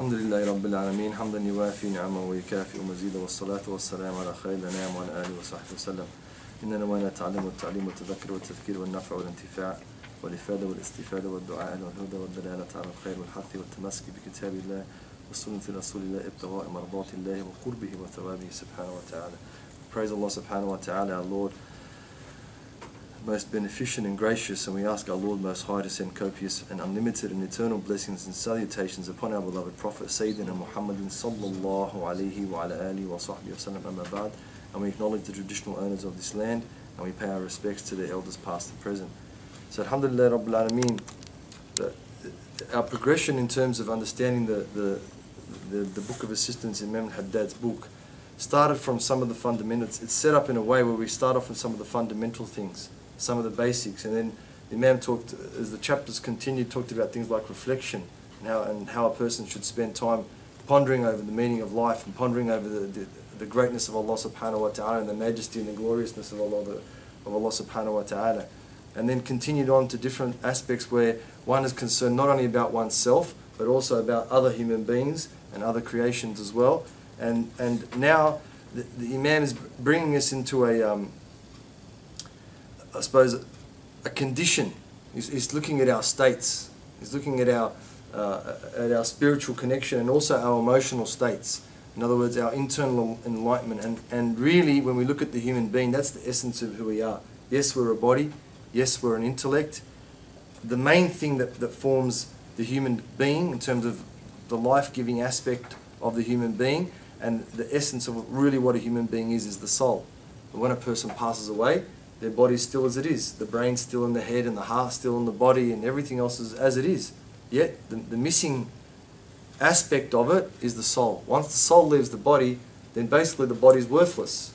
الحمد لله رب العالمين حمدا يوافي نعمه ويكافئ مزيدا والصلاة والسلام على خير الأنام وعلى آله وصحبه وسلم. إننا ما نتعلم والتعليم والتذكر والتذكير والنفع والانتفاع والإفادة والاستفادة والدعاء والهدى والدلالة على الخير والحث والتمسك بكتاب الله والسنة رسول الله ابتغاء مرضات الله وقربه وثوابه سبحانه وتعالى. Praise Allah subhanahu wa ta'ala, our Lord, most beneficent and gracious, and we ask our Lord Most High to send copious and unlimited and eternal blessings and salutations upon our beloved Prophet Sayyidina Muhammadin sallallahu alayhi wa ala alihi wa sahbihi wa sallam, amma ba'd. And we acknowledge the traditional owners of this land, and we pay our respects to their elders past and present. So alhamdulillah Rabbil Alameen, our progression in terms of understanding the book of assistance in Imam al-Haddad's book started from some of the fundamentals. It's set up in a way where we start off with some of the fundamental things, some of the basics, and then the Imam talked, as the chapters continued, talked about things like reflection and how a person should spend time pondering over the meaning of life and pondering over the greatness of Allah subhanahu wa ta'ala and the majesty and the gloriousness of Allah subhanahu wa ta'ala. And then continued on to different aspects where one is concerned not only about oneself but also about other human beings and other creations as well. And now the Imam is bringing us into I suppose a condition. He's looking at our states. He's looking at our spiritual connection and also our emotional states. In other words, our internal enlightenment. And really, when we look at the human being, that's the essence of who we are. Yes, we're a body. Yes, we're an intellect. The main thing that forms the human being in terms of the life-giving aspect of the human being and the essence of really what a human being is the soul. And when a person passes away, their body's still as it is. The brain's still in the head and the heart's still in the body and everything else is as it is. Yet the missing aspect of it is the soul. Once the soul leaves the body, then basically the body's worthless.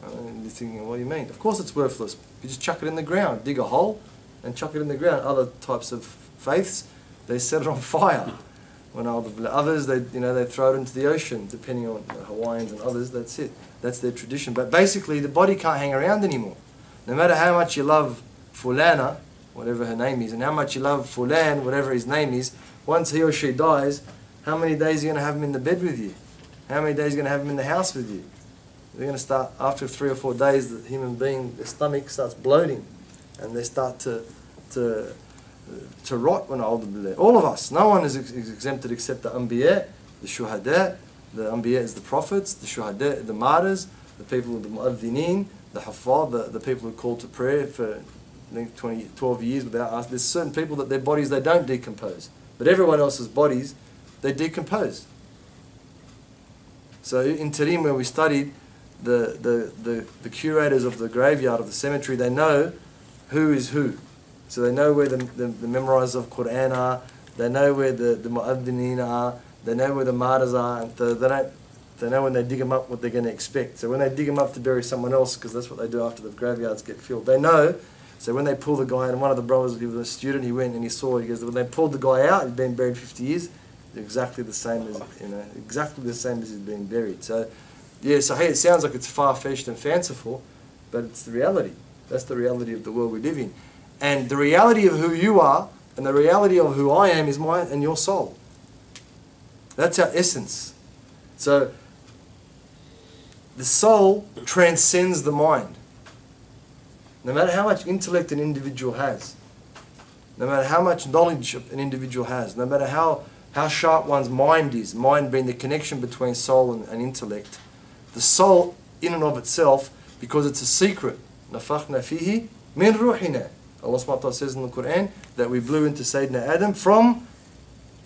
And you're thinking, what do you mean? Of course it's worthless. You just chuck it in the ground, dig a hole and chuck it in the ground. Other types of faiths, they set it on fire. When others, they throw it into the ocean, depending on the Hawaiians and others, that's it. That's their tradition. But basically the body can't hang around anymore. No matter how much you love Fulana, whatever her name is, and how much you love Fulan, whatever his name is, once he or she dies, how many days are you going to have him in the bed with you? How many days are you going to have him in the house with you? They're going to start, after 3 or 4 days, the human being, their stomach starts bloating, and they start to rot when older. All of us, no one is exempted except the Anbiya, the Shuhada. The Anbiya is the prophets, the Shuhada, the martyrs, the people of the Mu'adhineen, the Haffaz, the people who call to prayer for 12 years without asking. There's certain people that their bodies, they don't decompose. But everyone else's bodies, they decompose. So in Tarim, where we studied, the curators of the graveyard of the cemetery, they know who is who. So they know where the memorizers of Qur'an are, they know where the Mu'adhineen are, they know where the martyrs are, and they know when they dig them up what they're going to expect. So when they dig them up to bury someone else, because that's what they do after the graveyards get filled, they know. So when they pull the guy, and one of the brothers, he was a student, he went and he saw, he goes, when they pulled the guy out, he'd been buried 50 years, exactly the same as, exactly the same as he's been buried. So, yeah, so hey, it sounds like it's far-fetched and fanciful, but it's the reality. That's the reality of the world we live in. And the reality of who you are, and the reality of who I am is mine and your soul. That's our essence. So, the soul transcends the mind. No matter how much intellect an individual has, no matter how much knowledge an individual has, no matter how sharp one's mind is, mind being the connection between soul and intellect, the soul in and of itself, because it's a secret, نَفَخْنَا فِيهِ مِنْ رُوحِنَا. Allah subhanahu wa ta'ala says in the Qur'an that we blew into Sayyidina Adam from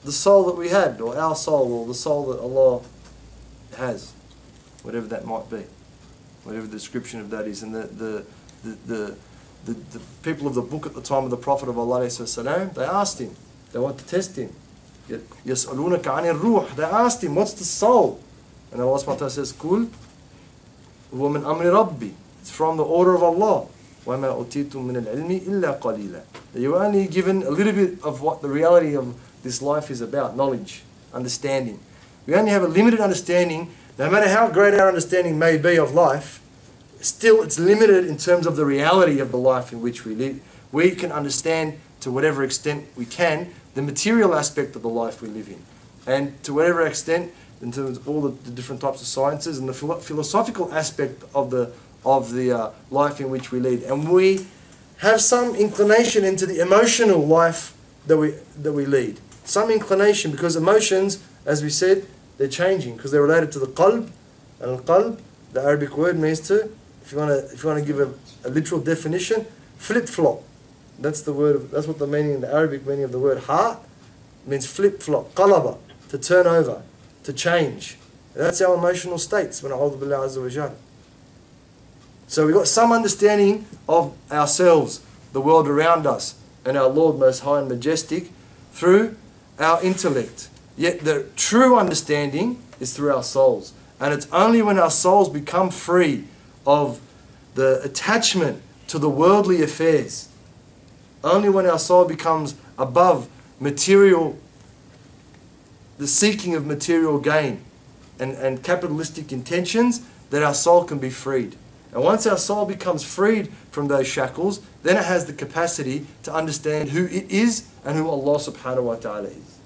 the soul that we had, or our soul, or the soul that Allah has, whatever that might be, whatever the description of that is. And the people of the book at the time of the Prophet of Allah, they asked him, they want to test him. يَسْأَلُونَكَ عَنِ الرُّوحِ. They asked him, what's the soul? And Allah subhanahu wa ta'ala says, قُلْ هُوَ مِنْ أَمْرِ رَبِّي. It's from the order of Allah. وَمَا أُوتِيتُم مِّنَ الْعِلْمِ إِلَّا قَلِيلًا. You were only given a little bit of what the reality of this life is about, knowledge, understanding. We only have a limited understanding. No matter how great our understanding may be of life, still it's limited in terms of the reality of the life in which we live. We can understand to whatever extent we can the material aspect of the life we live in. and to whatever extent, in terms of all the different types of sciences and the philosophical aspect of the life in which we lead. And we have some inclination into the emotional life that we lead. Some inclination, because emotions, as we said, they're changing because they're related to the qalb. And al-qalb, the Arabic word, means to, if you want to give a literal definition, flip-flop. That's the word. That's what the meaning, the Arabic meaning of the word heart means. Flip-flop, qalaba, to turn over, to change. And that's our emotional states. When a'udhu billahi azza wa jal. So we've got some understanding of ourselves, the world around us, and our Lord Most High and Majestic through our intellect. Yet the true understanding is through our souls. And it's only when our souls become free of the attachment to the worldly affairs, only when our soul becomes above material, the seeking of material gain and capitalistic intentions, that our soul can be freed. And once our soul becomes freed from those shackles, then it has the capacity to understand who it is and who Allah subhanahu wa ta'ala is.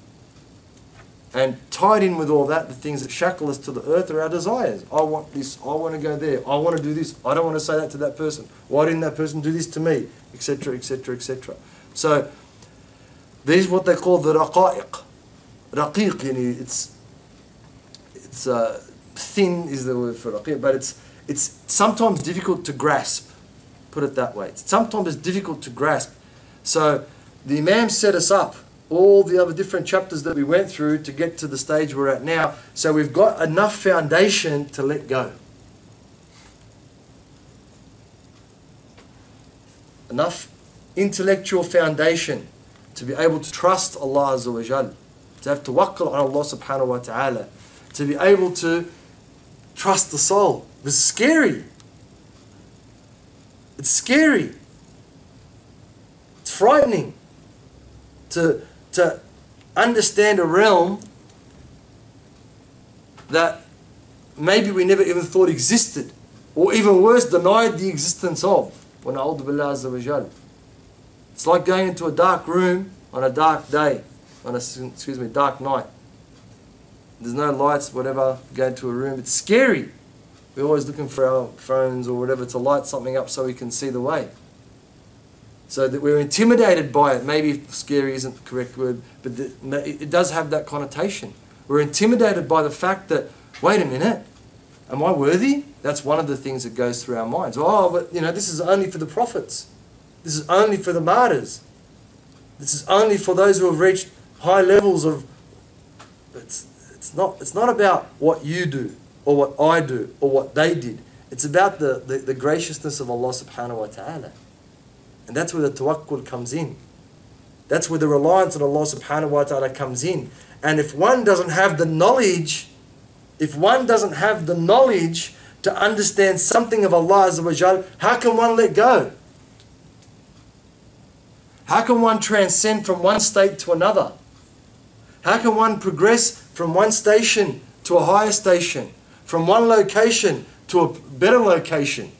And tied in with all that, the things that shackle us to the earth are our desires. I want this, I want to go there, I want to do this, I don't want to say that to that person. Why didn't that person do this to me? Etc, etc, etc. So, these what they call the raqa'iq. Raqiq, it's thin is the word for raqiq, but it's sometimes difficult to grasp. Put it that way. Sometimes it's difficult to grasp. So, the Imam set us up all the other different chapters that we went through to get to the stage we're at now. So we've got enough foundation to let go. Enough intellectual foundation to be able to trust Allah Azza wa Jal, to have tawakkul on Allah subhanahu wa ta'ala, to be able to trust the soul. It's scary. It's scary. It's frightening to understand a realm that maybe we never even thought existed, or even worse, denied the existence of. It's like going into a dark room on a dark day, on a dark night. There's no lights, whatever, go into a room. It's scary. We're always looking for our phones or whatever to light something up so we can see the way. So that we're intimidated by it. Maybe scary isn't the correct word, but it does have that connotation. We're intimidated by the fact that, wait a minute, am I worthy? That's one of the things that goes through our minds. Oh, but this is only for the prophets. This is only for the martyrs. This is only for those who have reached high levels of... It's not about what you do, or what I do, or what they did. It's about the graciousness of Allah subhanahu wa ta'ala. And that's where the tawakkul comes in. That's where the reliance on Allah subhanahu wa ta'ala comes in. And if one doesn't have the knowledge, to understand something of Allah Azza wa Jal, how can one let go? How can one transcend from one state to another? How can one progress from one station to a higher station? From one location to a better location?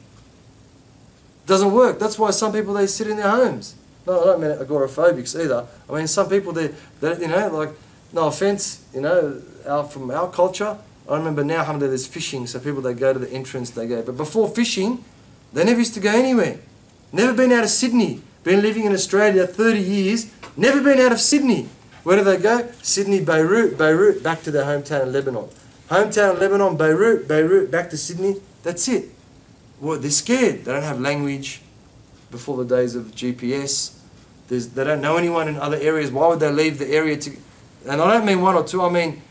Doesn't work. That's why some people, they sit in their homes. No, I don't mean agoraphobics either. I mean, some people, they like, no offense, from our culture, I remember now, alhamdulillah, there's fishing, so people, they go to the entrance, they go. But before fishing, they never used to go anywhere. Never been out of Sydney. Been living in Australia 30 years, never been out of Sydney. Where do they go? Sydney, Beirut, back to their hometown in Lebanon. Hometown in Lebanon, Beirut, back to Sydney. That's it. Well, they're scared. They don't have language. Before the days of GPS, they don't know anyone in other areas. Why would they leave the area to... And I don't mean one or two, I mean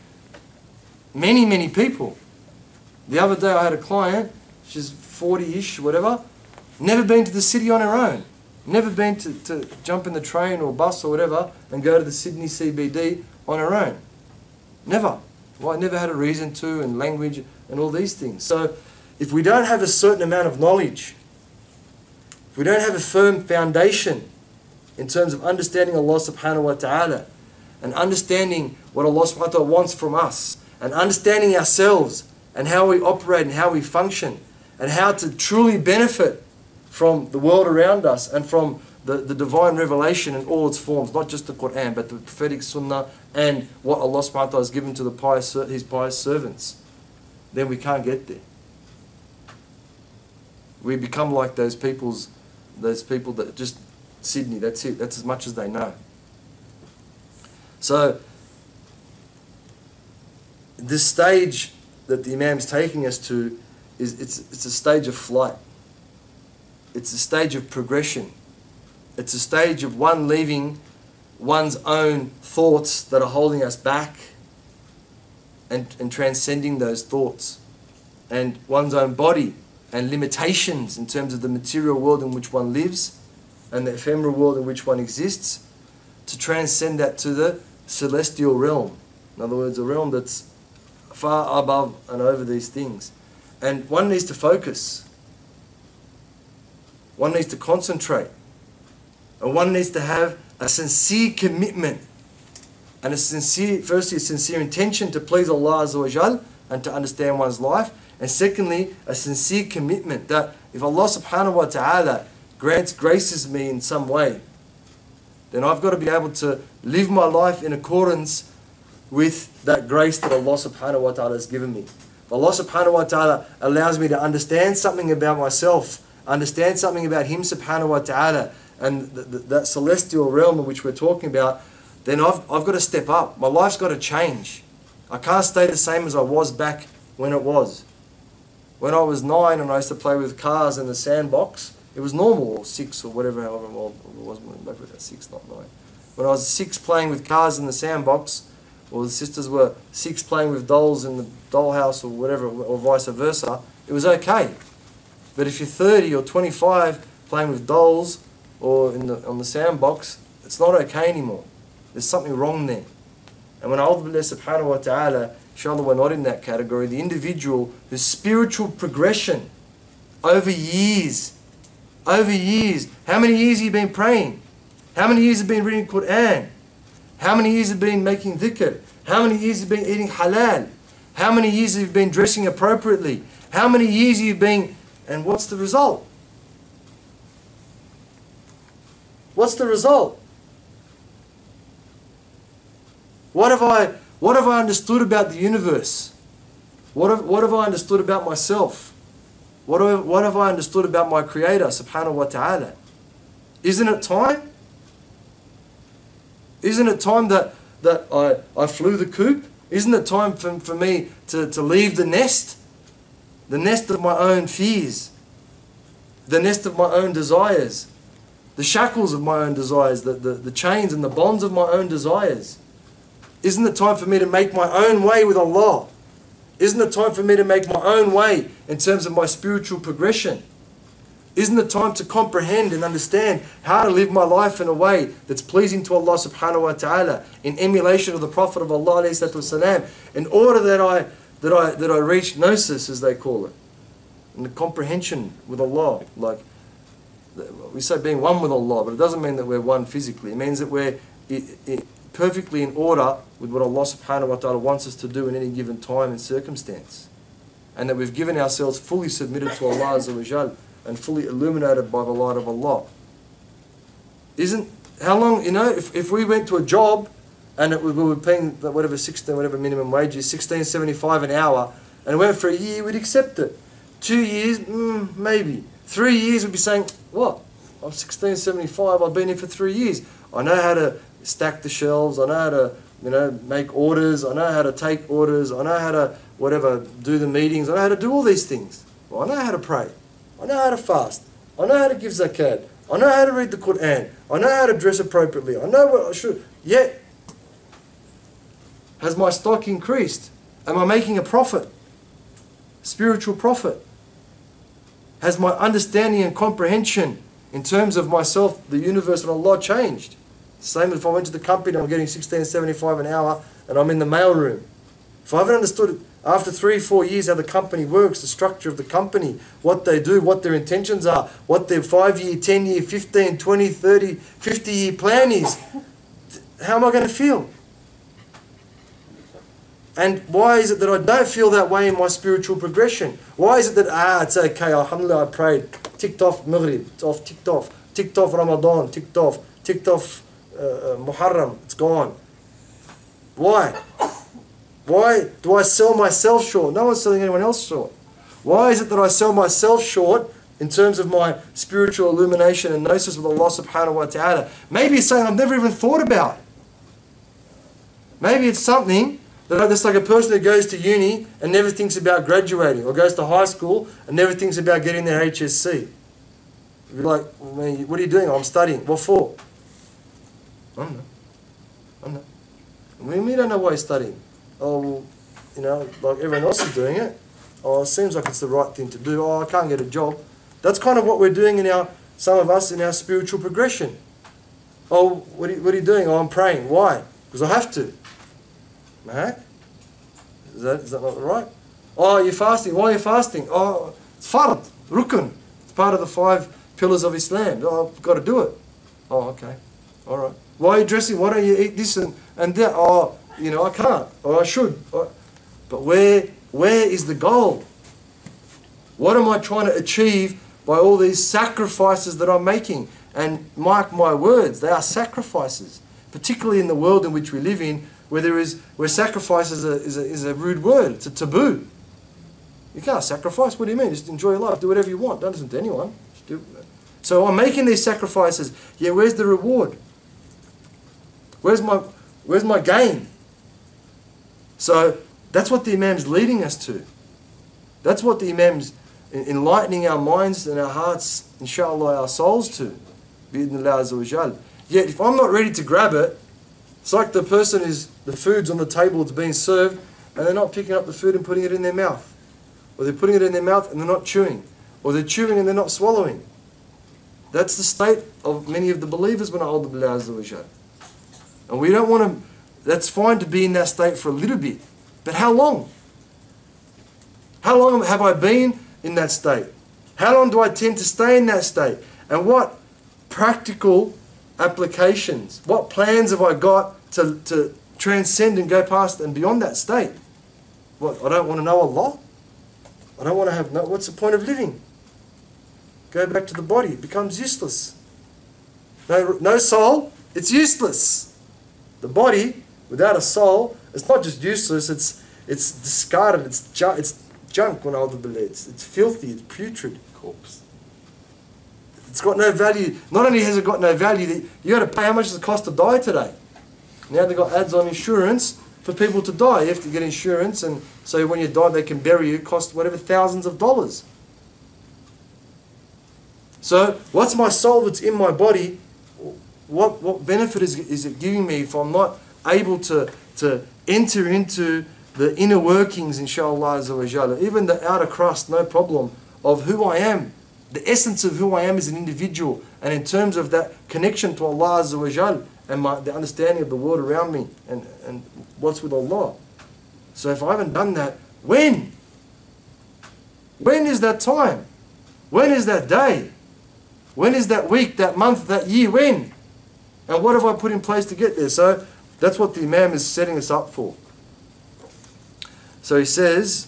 many, many people. The other day I had a client, she's 40-ish, whatever, never been to the city on her own. Never been to jump in the train or bus or whatever and go to the Sydney CBD on her own. Never. Well, I never had a reason to, and language and all these things. So if we don't have a certain amount of knowledge, if we don't have a firm foundation in terms of understanding Allah subhanahu wa ta'ala and understanding what Allah subhanahu wa ta'ala wants from us and understanding ourselves and how we operate and how we function and how to truly benefit from the world around us and from the divine revelation in all its forms, not just the Qur'an, but the prophetic sunnah and what Allah subhanahu wa ta'ala has given to His pious servants, then we can't get there. We become like those people that just Sydney, that's it, that's as much as they know. So this stage that the Imam's taking us to it's a stage of flight. It's a stage of progression. It's a stage of one leaving one's own thoughts that are holding us back and transcending those thoughts, and one's own body and limitations in terms of the material world in which one lives and the ephemeral world in which one exists, to transcend that to the celestial realm. In other words, a realm that's far above and over these things. And one needs to focus. One needs to concentrate. And one needs to have a sincere commitment and firstly a sincere intention to please Allah Azza wa Jal and to understand one's life. And secondly, a sincere commitment that if Allah subhanahu wa ta'ala graces me in some way, then I've got to be able to live my life in accordance with that grace that Allah subhanahu wa ta'ala has given me. If Allah subhanahu wa ta'ala allows me to understand something about myself, understand something about Him subhanahu wa ta'ala, and that celestial realm in which we're talking about, then I've got to step up. My life's got to change. I can't stay the same as I was back when it was. When I was 9 and I used to play with cars in the sandbox, it was normal, or 6 or whatever, however old it was, maybe it was 6, not 9. When I was 6 playing with cars in the sandbox, or the sisters were 6 playing with dolls in the dollhouse or whatever, or vice versa, it was okay. But if you're 30 or 25 playing with dolls or on the sandbox, it's not okay anymore. There's something wrong there. And when Allah subhanahu wa ta'ala, inshallah we're not in that category, the individual whose spiritual progression over years, how many years have you been praying? How many years have you been reading Qur'an? How many years have you been making dhikr? How many years have you been eating halal? How many years have you been dressing appropriately? How many years have you been, and what's the result? What's the result? What have I understood about the universe? What have I understood about myself? What have I understood about my Creator, subhanahu wa ta'ala? Isn't it time? Isn't it time that I flew the coop? Isn't it time for me to leave the nest of my own fears, the nest of my own desires, the shackles of my own desires, the chains and the bonds of my own desires? Isn't it time for me to make my own way with Allah? Isn't it time for me to make my own way in terms of my spiritual progression? Isn't it time to comprehend and understand how to live my life in a way that's pleasing to Allah subhanahu wa ta'ala, in emulation of the Prophet of Allah alayhi salatu wasalam, in order that I reach gnosis, as they call it, and the comprehension with Allah. Like we say being one with Allah, but it doesn't mean that we're one physically. It means that we're perfectly in order with what Allah subhanahu wa ta'ala wants us to do in any given time and circumstance. And that we've given ourselves fully submitted to Allah Azza wa Jal and fully illuminated by the light of Allah. How long, if we went to a job and we were paying whatever minimum wage is, $16.75 an hour, and it went for a year, we'd accept it. 2 years, maybe. 3 years, we'd be saying, what? I'm $16.75, I've been here for 3 years. I know how to stack the shelves, I know how to make orders, I know how to take orders, I know how to do the meetings, I know how to do all these things. Well, I know how to pray, I know how to fast, I know how to give zakat, I know how to read the Qur'an, I know how to dress appropriately, I know what I should. Yet, has my stock increased? Am I making a profit? Spiritual profit? Has my understanding and comprehension in terms of myself, the universe and Allah changed? Same as if I went to the company and I'm getting $16.75 an hour and I'm in the mailroom. If I haven't understood after 3-4 years how the company works, the structure of the company, what they do, what their intentions are, what their 5-year, 10-year, 15, 20, 30, 50-year plan is, how am I going to feel? And why is it that I don't feel that way in my spiritual progression? Why is it that, it's okay, alhamdulillah, I prayed, ticked off Maghrib, it's ticked off. ticked off Ramadan, ticked off Muharram, it's gone. Why? Why do I sell myself short? No one's selling anyone else short. Why is it that I sell myself short in terms of my spiritual illumination and gnosis with Allah subhanahu wa ta'ala? Maybe it's something I've never even thought about. Maybe it's something that it's like a person who goes to uni and never thinks about graduating, or goes to high school and never thinks about getting their HSC. You're like, what are you doing? I'm studying. What for? I don't know. I don't know. We don't know why he's studying. Oh, well, you know, like everyone else is doing it. Oh, it seems like it's the right thing to do. Oh, I can't get a job. That's kind of what we're doing in some of us in our spiritual progression. Oh, what are you doing? Oh, I'm praying. Why? Because I have to. Mahak? Is that not right? Oh, you're fasting. Why are you fasting? Oh, it's fard, rukun. It's part of the 5 pillars of Islam. Oh, I've got to do it. Oh, okay. All right. Why are you dressing? Why don't you eat this and that? Oh, you know, I can't. Or I should. But where is the goal? What am I trying to achieve by all these sacrifices that I'm making? And mark my words, they are sacrifices. Particularly in the world in which we live in, where sacrifice is a rude word. It's a taboo. You can't sacrifice. What do you mean? Just enjoy your life. Do whatever you want. Don't listen to anyone. So I'm making these sacrifices. Yeah, where's the reward? Where's my gain? So that's what the Imam's leading us to. That's what the Imam's enlightening our minds and our hearts, inshallah, our souls to. Bi-idhnillah azza wa jal. Yet if I'm not ready to grab it, it's like the food's on the table, it's being served, and they're not picking up the food and putting it in their mouth. Or they're putting it in their mouth and they're not chewing. Or they're chewing and they're not swallowing. That's the state of many of the believers when a'udhu billahi azza wa jal. And we don't want to, that's fine to be in that state for a little bit. But how long? How long have I been in that state? How long do I tend to stay in that state? And what practical applications, what plans have I got to transcend and go past and beyond that state? What, I don't want to know Allah? I don't want to have, what's the point of living? Go back to the body, it becomes useless. No soul, it's useless. The body, without a soul, it's not just useless, it's discarded, it's junk when it's filthy, it's putrid. Corpse. It's got no value. Not only has it got no value, you got to pay. How much does it cost to die today? Now they've got ads on insurance for people to die. You have to get insurance, and so when you die, they can bury you. It costs whatever thousands of dollars. So what's my soul that's in my body? What benefit is it giving me if I'm not able to enter into the inner workings, inshallah azza wa jalla, even the outer crust, no problem, of who I am, the essence of who I am as an individual, and in terms of that connection to Allah azza wa jalla and the understanding of the world around me and what's with Allah. So if I haven't done that, when? When is that time? When is that day? When is that week, that month, that year? When? And what have I put in place to get there? So that's what the Imam is setting us up for. So he says,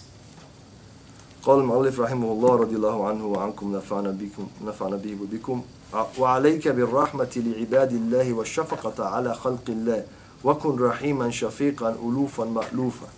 قال المؤلف رحمه الله رضي الله عنه وعنكم نفعنا به وبكم وعليك بالرحمة لعباد الله والشفقة على خلق الله وكن رحيما شفيقا ألوفا مألوفا.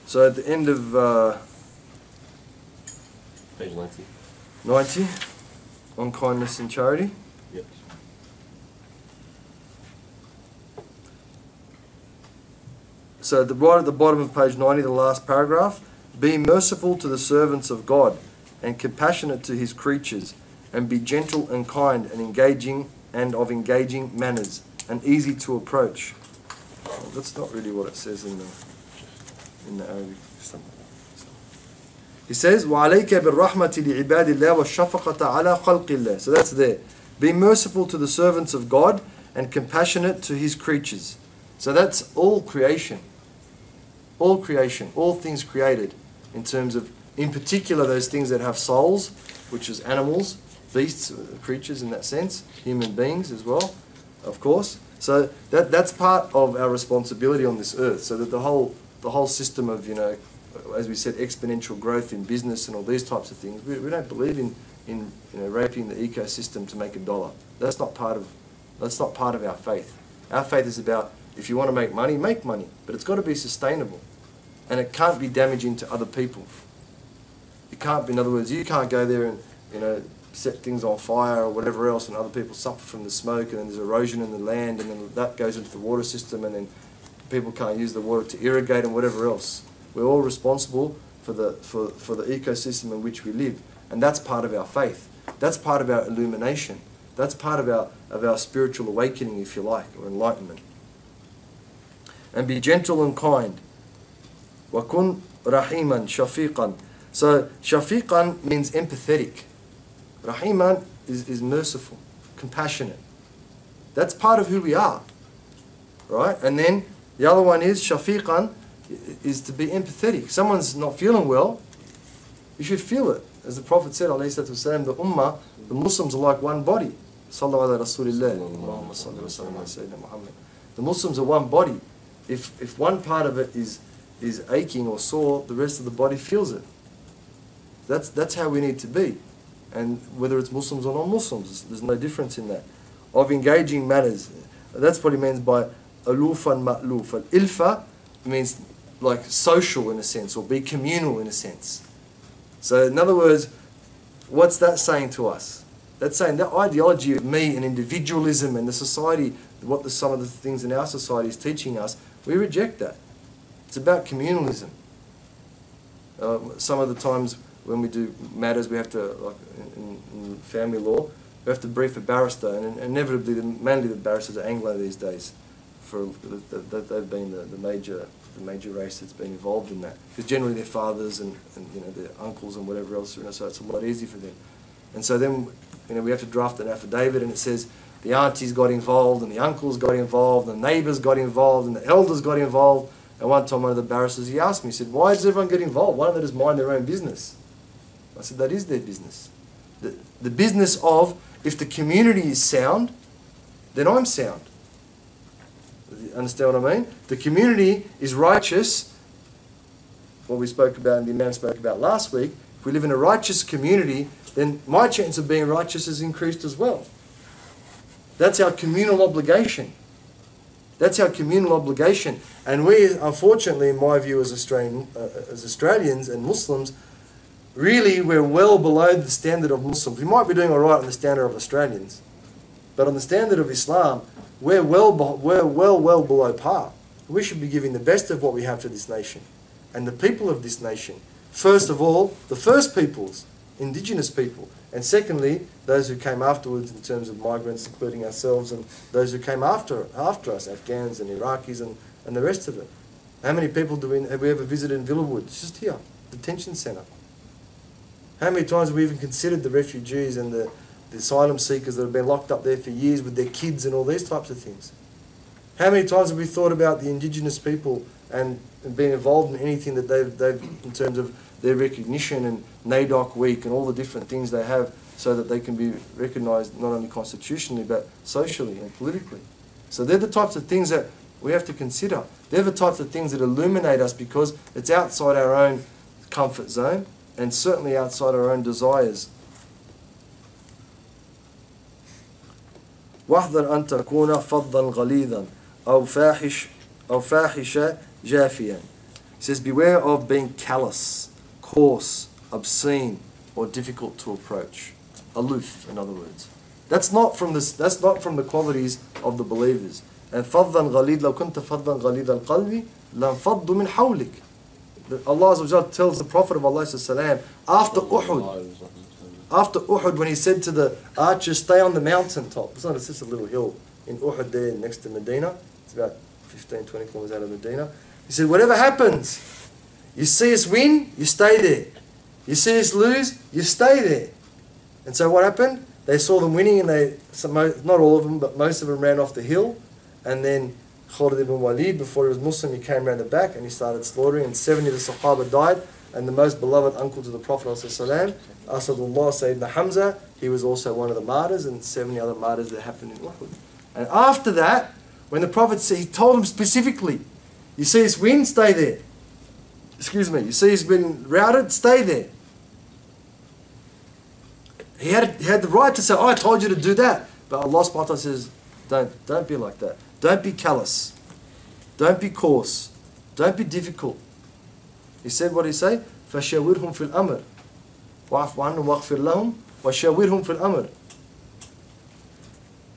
So at the end of page 90, on kindness and charity. Yep. So right at the bottom of page 90, the last paragraph, be merciful to the servants of God and compassionate to his creatures, and be gentle and kind and engaging and of engaging manners and easy to approach. Well, that's not really what it says in the Arabic. He says, وَعَلَيْكَ بِالرَّحْمَةِ لِعِبَادِ اللَّهِ وَالشَّفَقَةَ عَلَى خَلْقِ اللَّهِ. So that's there. Be merciful to the servants of God and compassionate to his creatures. So that's all creation. All creation, all things created in terms of, in particular, those things that have souls, which is animals, beasts, creatures in that sense, human beings as well, of course. So that's part of our responsibility on this earth. So that the whole system of, you know, as we said, exponential growth in business and all these types of things, we don't believe in you know, raping the ecosystem to make $1. That's not part of our faith. Our faith is about, if you want to make money, but it's got to be sustainable, and it can't be damaging to other people. It can't be, in other words, you can't go there and, you know, set things on fire or whatever else, and other people suffer from the smoke, and then there's erosion in the land, and then that goes into the water system, and then people can't use the water to irrigate and whatever else. We're all responsible for the ecosystem in which we live, and that's part of our faith. That's part of our illumination. That's part of our spiritual awakening, if you like, or enlightenment. And be gentle and kind. وَكُنْ رَحِيمًا شَفِيقًا. So shafiqan means empathetic. Rahiman is merciful, compassionate. That's part of who we are, right? And then the other one is shafiqan, is to be empathetic. Someone's not feeling well, you should feel it. As the Prophet said, alayhi salatu wasalam, the ummah, the Muslims are like one body. Sallallahu ala Rasulillah. Allahumma salli wa sallam ala Sayyidina Muhammad. The Muslims are one body. If one part of it is aching or sore, the rest of the body feels it. That's how we need to be. And whether it's Muslims or non-Muslims, there's no difference in that. Of engaging matters. That's what he means by alufan ma'luf. Al-ilfa means like social in a sense, or be communal in a sense. So in other words, what's that saying to us? That's saying that ideology of me and individualism and the society, some of the things in our society is teaching us, we reject that. It's about communalism. Some of the times when we do matters, we have to, like in family law, we have to brief a barrister, and inevitably, mainly the barristers are Anglo these days. They've been the major race that's been involved in that, because generally their fathers and you know, their uncles and whatever else, you know, so it's a lot easier for them. And so then, you know, we have to draft an affidavit, and it says the aunties got involved, and the uncles got involved, and the neighbours got involved, and the elders got involved. And one time, one of the barristers, he asked me, he said, "Why does everyone get involved? Why don't they just mind their own business?" I said, that is their business. The business of, if the community is sound, then I'm sound. You understand what I mean? The community is righteous, what we spoke about and the Imam spoke about last week. If we live in a righteous community, then my chance of being righteous is increased as well. That's our communal obligation. That's our communal obligation. And we, unfortunately, in my view as Australians and Muslims, really we're well below the standard of Muslims. We might be doing all right on the standard of Australians, but on the standard of Islam, we're well below par. We should be giving the best of what we have to this nation and the people of this nation. First of all, the first peoples, indigenous people, and secondly, those who came afterwards in terms of migrants, including ourselves, and those who came after us, Afghans and Iraqis and the rest of it. How many people have we ever visited in Villawood? It's just here, detention centre. How many times have we even considered the refugees and the asylum seekers that have been locked up there for years with their kids and all these types of things? How many times have we thought about the indigenous people and been involved in anything that they've in terms of their recognition and NAIDOC Week and all the different things they have so that they can be recognised not only constitutionally but socially and politically? So they're the types of things that we have to consider. They're the types of things that illuminate us because it's outside our own comfort zone and certainly outside our own desires. واحذر أن تكون فظا غليظا أو فاحشا جافيا. He says, beware of being callous, coarse, obscene, or difficult to approach. Aloof, in other words. That's not from the qualities of the believers. And فظا غليظ لو كنت فظا غليظ القلب لانفضوا من حولك. Allah Azza wa Jalla tells the Prophet of Allah after Uhud, when he said to the archers, stay on the mountain top. It's just a little hill in Uhud there next to Medina. It's about 15, 20 kilometers out of Medina. He said, whatever happens, you see us win, you stay there. You see us lose, you stay there. And so what happened? They saw them winning, and not all of them, but most of them ran off the hill. And then Khalid ibn Walid, before he was Muslim, he came around the back and he started slaughtering, and 70 of the Sahaba died. and the most beloved uncle to the Prophet ﷺ, Asadullah Sayyidina Hamza, he was also one of the martyrs, and 70 other martyrs that happened in Uhud. And after that, when the Prophet said, he told him specifically, you see this wind, stay there. Excuse me, you see it's been routed, stay there. He had the right to say, oh, I told you to do that. But Allah subhanahu wa ta'ala says, don't be like that. Don't be callous. Don't be coarse. Don't be difficult. He said, what did he say? فَشَاوِرْهُمْ فِي الْأَمْرِ وَعَفْ عَنْهُمْ وَاغْفِرْ لَهُمْ وَشَاوِرْهُمْ فِي الْأَمْرِ.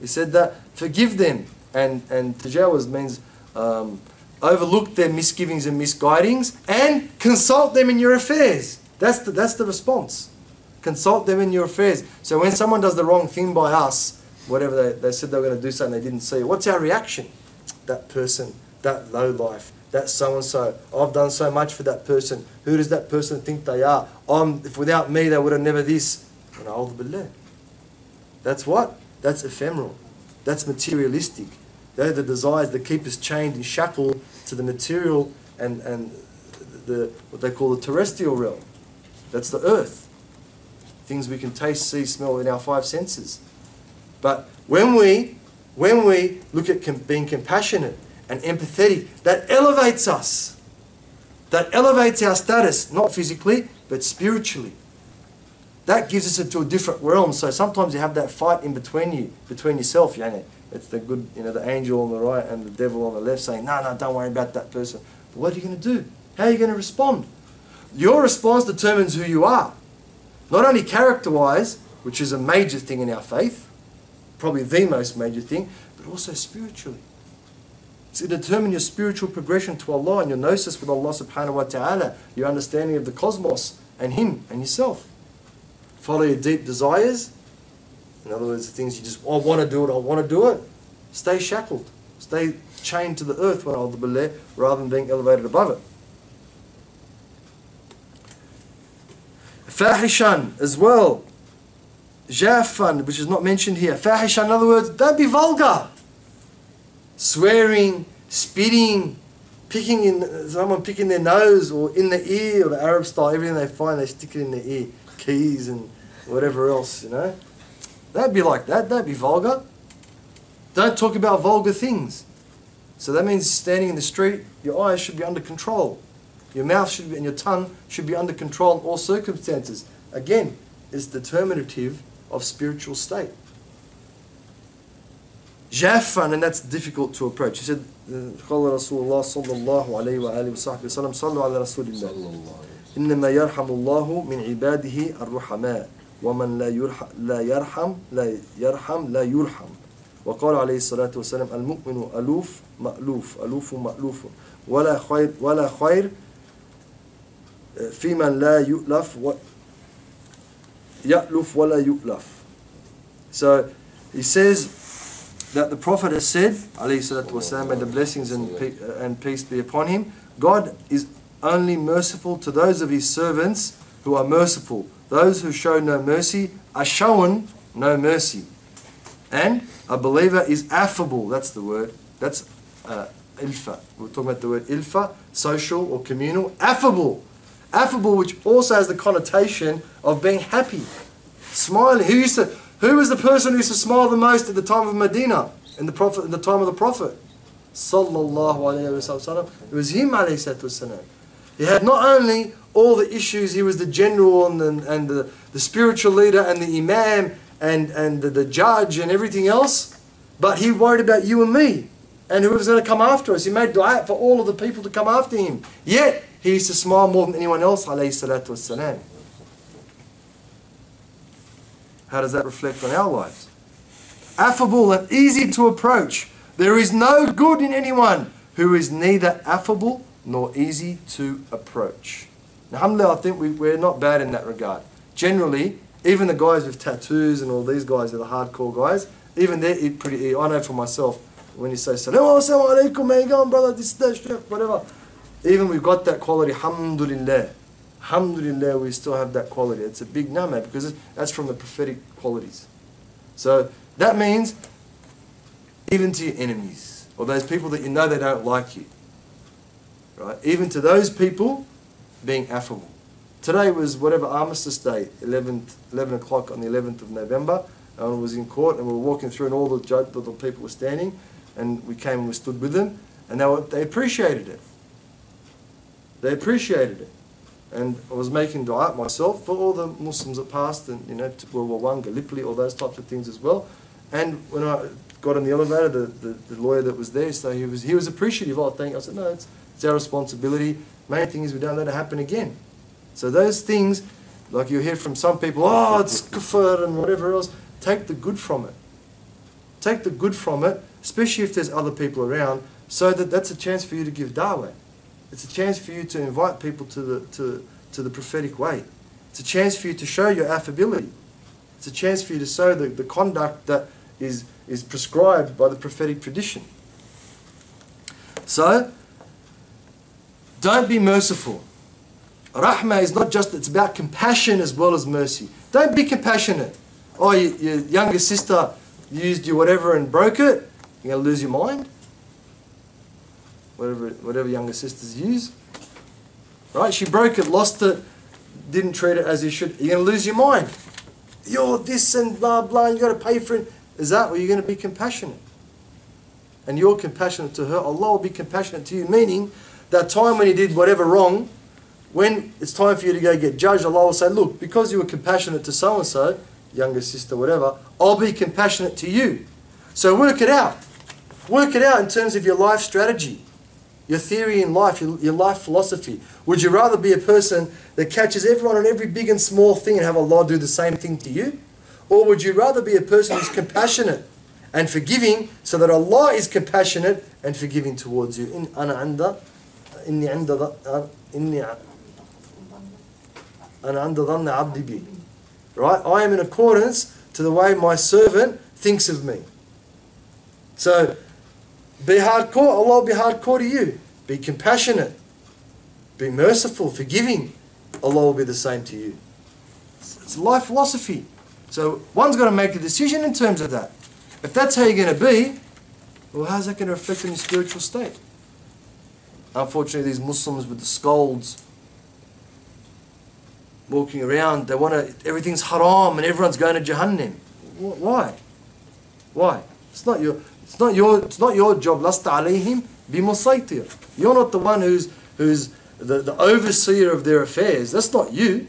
He said that, forgive them. And tajawuz means overlook their misgivings and misguidings and consult them in your affairs. That's the response. Consult them in your affairs. So when someone does the wrong thing by us, whatever they said they were going to do something they didn't see, what's our reaction? That person, that low life, that so-and-so, I've done so much for that person. Who does that person think they are? If without me they would have never this. And a'udhu billah. That's what? That's ephemeral. That's materialistic. They're the desires that keep us chained and shackled to the material and what they call the terrestrial realm. That's the earth. Things we can taste, see, smell in our five senses. But when we look at being compassionate and empathetic, that elevates us. That elevates our status, not physically, but spiritually. That gives us into a different realm. So sometimes you have that fight in between you, between yourself, yani. It's the good, the angel on the right and the devil on the left saying, no, don't worry about that person. But what are you going to do? How are you going to respond? Your response determines who you are. Not only character-wise, which is a major thing in our faith, probably the most major thing, but also spiritually. It's to determine your spiritual progression to Allah and your gnosis with Allah subhanahu wa ta'ala, your understanding of the cosmos and Him and yourself. Follow your deep desires. In other words, the things you just, I want to do it. Stay shackled. Stay chained to the earth rather than being elevated above it. Fahishan as well. Jaffan, which is not mentioned here. Fahishan, in other words, don't be vulgar. Swearing, spitting, someone picking their nose or in the ear, or the Arab style, everything they find, they stick it in their ear. Keys and whatever else, Don't be like that. Don't be vulgar. Don't talk about vulgar things. So that means standing in the street, your eyes should be under control. Your mouth should be, and your tongue should be under control in all circumstances. Again, it's determinative of spiritual state. Jaffan, and that's difficult to approach. He said, قال رسول الله صلى الله عليه وآله وصحبه وسلم صلوا على رسول الله إنما يرحم الله من عباده الرحماء ومن لا يرحم لا يرحم وقال عليه الصلاة والسلام المؤمن ألوف مألوف ولا خير في من لا يألف ولا يؤلف. So he says that the Prophet has said, alayhi salatu wasalam, may the blessings and peace be upon him, God is only merciful to those of His servants who are merciful. Those who show no mercy are shown no mercy. And a believer is affable. That's the word. That's ilfa. We're talking about the word ilfa, social or communal. Affable. Affable, which also has the connotation of being happy. Smiling. Who was the person who used to smile the most at the time of Medina? In the time of the Prophet? Sallallahu alayhi wa sallam. It was him, alayhi salatu wasalam. He had not only all the issues, he was the general and the spiritual leader and the Imam and the judge and everything else, but he worried about you and me and whoever's going to come after us. He made dua for all of the people to come after him. Yet, he used to smile more than anyone else, alayhi salatu wassalam. How does that reflect on our lives? Affable and easy to approach. There is no good in anyone who is neither affable nor easy to approach. Now, alhamdulillah, I think we're not bad in that regard. Generally, even the guys with tattoos and all these guys are the hardcore guys, even they're pretty, I know for myself, when you say, Assalamu alaikum, how you going, brother, this, that, whatever. Even we've got that quality, alhamdulillah. Alhamdulillah, we still have that quality. It's a big number because that's from the prophetic qualities. So that means even to your enemies, or those people that you know they don't like you, right? Even to those people, being affable. Today was whatever Armistice Day, 11 o'clock on the 11th of November. And I was in court and we were walking through and all the people were standing, and we came and we stood with them, and they appreciated it. They appreciated it. And I was making dua myself for all the Muslims that passed, and World War I, Gallipoli, all those types of things as well. And when I got in the elevator, the lawyer that was there, so he was appreciative. I said, no, it's our responsibility. Main thing is we don't let it happen again. So those things, like you hear from some people, oh, it's kufr and whatever else, take the good from it. Take the good from it, especially if there's other people around, so that's a chance for you to give da'wah. It's a chance for you to invite people to the prophetic way. It's a chance for you to show your affability. It's a chance for you to show the conduct that is prescribed by the prophetic tradition. So, don't be merciful. Rahmah is not just, it's about compassion as well as mercy. Don't be compassionate. Oh, your younger sister used you whatever and broke it, you're going to lose your mind? Whatever younger sisters use. Right? She broke it, lost it, didn't treat it as you should. You're going to lose your mind. You're this and blah, blah, you got to pay for it. Is that where you're going to be compassionate? And you're compassionate to her, Allah will be compassionate to you, meaning that time when you did whatever wrong, when it's time for you to go get judged, Allah will say, look, because you were compassionate to so-and-so, younger sister, whatever, I'll be compassionate to you. So work it out. Work it out in terms of your life strategy, your theory in life, your life philosophy. Would you rather be a person that catches everyone on every big and small thing and have Allah do the same thing to you? Or would you rather be a person who's compassionate and forgiving so that Allah is compassionate and forgiving towards you? Right? I am in accordance to the way my servant thinks of me. So, be hardcore, Allah will be hardcore to you. Be compassionate. Be merciful, forgiving. Allah will be the same to you. It's life philosophy. So, one's got to make a decision in terms of that. If that's how you're going to be, well, how's that going to reflect on your spiritual state? Unfortunately, these Muslims with the scolds walking around, they want to, everything's haram and everyone's going to Jahannam. Why? Why? It's not your job. Lasta alayhim bimusaytir. You're not the one who's the overseer of their affairs. That's not you.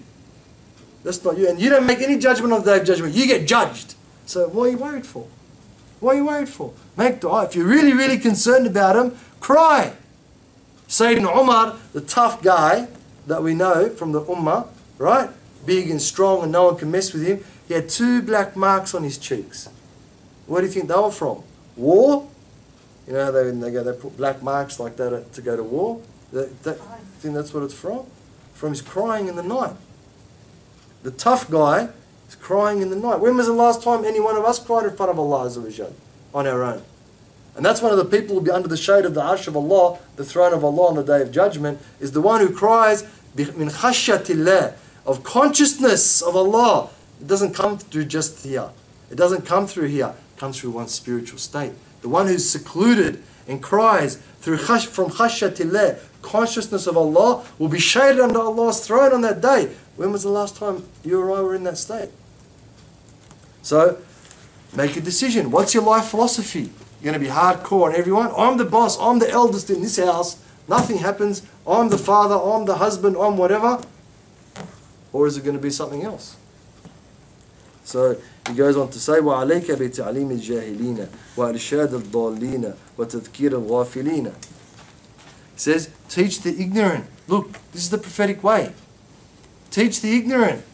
That's not you. And you don't make any judgment on the day of judgment. You get judged. So what are you worried for? What are you worried for? Make dua. If you're really, really concerned about them, cry. Sayyidina Umar, the tough guy that we know from the Ummah, right? Big and strong and no one can mess with him. He had 2 black marks on his cheeks. Where do you think they were from? War? You know, they put black marks like that to go to war. I think that's what it's from? From his crying in the night. The tough guy is crying in the night. When was the last time any one of us cried in front of Allah Azza wa Jal on our own? And that's one of the people who will be under the shade of the Arsh of Allah, the throne of Allah on the Day of Judgment, is the one who cries min khashyatillah, of consciousness of Allah. It doesn't come through just here. It doesn't come through here. It comes through one's spiritual state. The one who's secluded and cries from khashyatillah, consciousness of Allah, will be shaded under Allah's throne on that day. When was the last time you or I were in that state? So, make a decision. What's your life philosophy? You're going to be hardcore on everyone? I'm the boss, I'm the eldest in this house, nothing happens, I'm the father, I'm the husband, I'm whatever. Or is it going to be something else? So he goes on to say, وَعَلَيْكَ بِتَعْلِيمِ الْجَاهِلِينَ وَإِرْشَادِ الضَّالِّينَ وَتَذْكِيرِ الْغَافِلِينَ. He says, teach the ignorant. Look, this is the prophetic way. Teach the ignorant.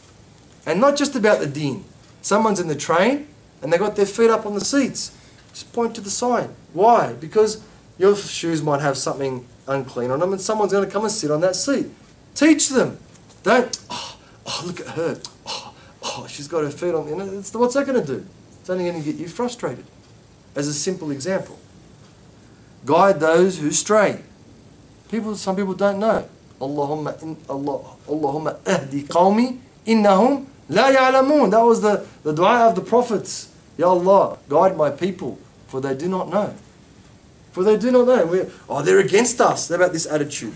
And not just about the deen. Someone's in the train and they got their feet up on the seats. Just point to the sign. Why? Because your shoes might have something unclean on them and someone's going to come and sit on that seat. Teach them. Don't, oh, look at her. Oh, she's got her feet on. You know, what's that going to do? It's only going to get you frustrated. As a simple example. Guide those who stray. Some people don't know. Allahumma ahdi qawmi innahum la ya'lamun. That was the dua of the prophets. Ya Allah, guide my people, for they do not know. For they do not know. They're against us. They're about this attitude.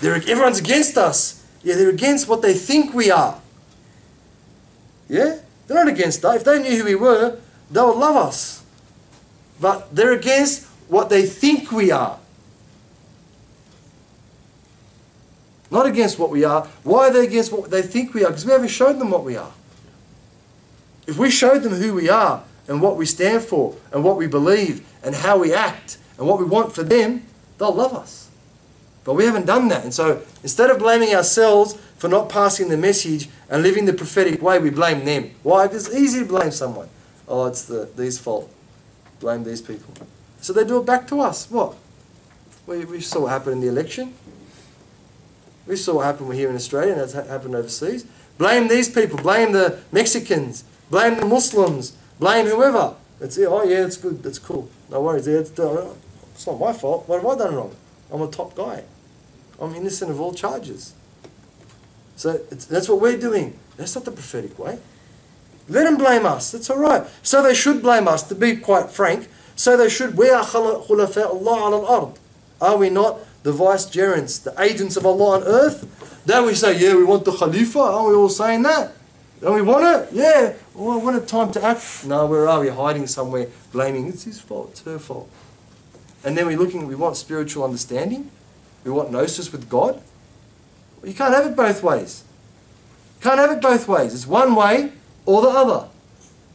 Everyone's against us. Yeah, they're against what they think we are. Yeah? They're not against us. If they knew who we were, they would love us. But they're against what they think we are. Not against what we are. Why are they against what they think we are? Because we haven't showed them what we are. If we showed them who we are and what we stand for and what we believe and how we act and what we want for them, they'll love us. But we haven't done that. And so instead of blaming ourselves for not passing the message and living the prophetic way, we blame them. Why? Because it's easy to blame someone. Oh, it's these fault. Blame these people. So they do it back to us. What? We saw what happened in the election. We saw what happened here in Australia and it's happened overseas. Blame these people. Blame the Mexicans. Blame the Muslims. Blame whoever. It's, oh yeah, it's good. That's cool. No worries. It's not my fault. What have I done wrong? I'm a top guy. I'm innocent of all charges. So that's what we're doing. That's not the prophetic way. Let them blame us. That's all right. So they should blame us, to be quite frank. So they should. We are khulafa Allah ala al-ard. Are we not the vicegerents, the agents of Allah on earth? Then we say, yeah, we want the Khalifa. Aren't we all saying that? Don't we want it? Yeah. Well, I want a time to act. No, where are we? Hiding somewhere, blaming. It's his fault. It's her fault. And then we want spiritual understanding. We want gnosis with God. You can't have it both ways. Can't have it both ways. It's one way or the other.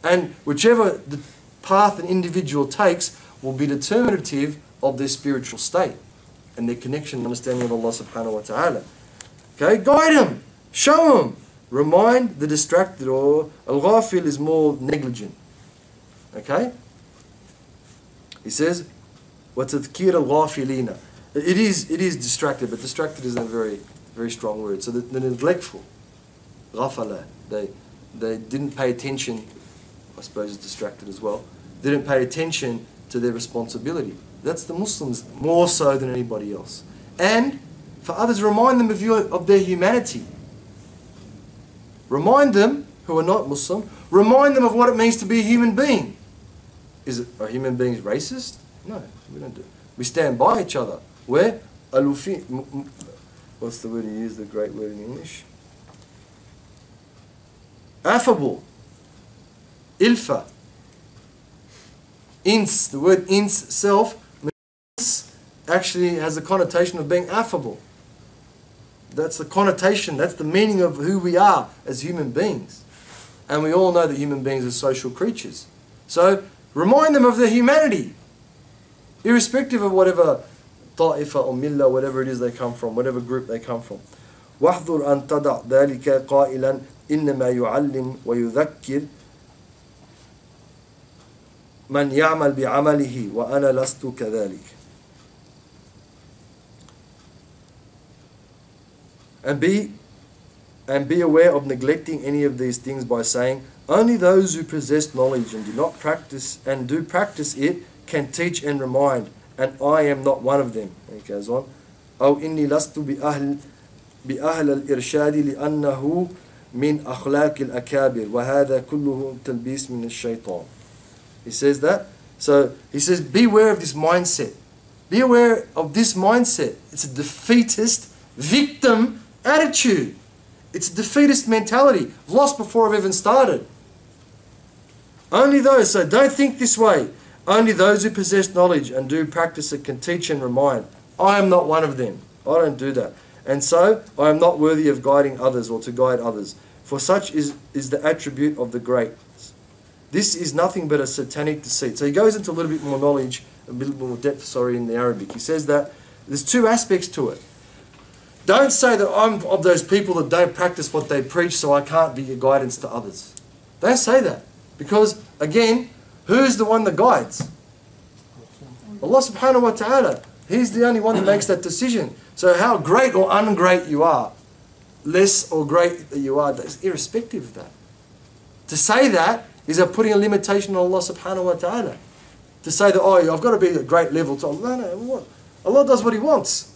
And whichever the path an individual takes will be determinative of their spiritual state and their connection and understanding of Allah subhanahu wa ta'ala. Okay, guide them. Show them. Remind the distracted, or al-ghafil is more negligent. Okay? He says, وَتَذْكِيرَ الْغَافِلِينَ. It is distracted, but distracted is a very, very strong word. So the neglectful, ghafala, they didn't pay attention, I suppose it's distracted as well, didn't pay attention to their responsibility. That's the Muslims more so than anybody else. And for others, remind them of their humanity. Remind them, who are not Muslim, remind them of what it means to be a human being. Are human beings racist? No, we don't do it. We stand by each other. Where? What's the word you use, the great word in English? Affable. Ilfa. Ins. The word ins, self, actually has the connotation of being affable. That's the connotation, that's the meaning of who we are as human beings. And we all know that human beings are social creatures. So, remind them of their humanity. Irrespective of whatever ta'ifa or millah, whatever it is they come from, whatever group they come from. وَاحْذُرْ أَن تَدَعْ ذَلِكَ قَائِلًا إِنَّمَا يُعَلِّمْ وَيُذَكِّرْ مَنْ يَعْمَلْ بِعَمَلِهِ وَأَنَا لَسْتُ كَذَلِكَ. And be aware of neglecting any of these things by saying, only those who possess knowledge and do practice it can teach and remind, and I am not one of them. And he goes on, أو إني لست بأهل الإرشاد لأنه من أخلاق الأكابر وهذا كله تلبيس من الشيطان. He says that. So he says, beware of this mindset. Be aware of this mindset. It's a defeatist, victim attitude. It's a defeatist mentality. Lost before I've even started. Only those, so don't think this way. Only those who possess knowledge and do practice it can teach and remind. I am not one of them. I don't do that. And so I am not worthy of guiding others or to guide others. For such is the attribute of the great. This is nothing but a satanic deceit. So he goes into a little bit more knowledge, a bit more depth, in the Arabic. He says that there's two aspects to it. Don't say that I'm of those people that don't practice what they preach, so I can't be a guidance to others. Don't say that. Because, again, who's the one that guides? Allah subhanahu wa ta'ala. He's the only one that makes that decision. So how great or ungreat you are, less or great that you are, that's irrespective of that. To say that is putting a limitation on Allah subhanahu wa ta'ala. To say that, oh, I've got to be at a great level. No, Allah does what He wants.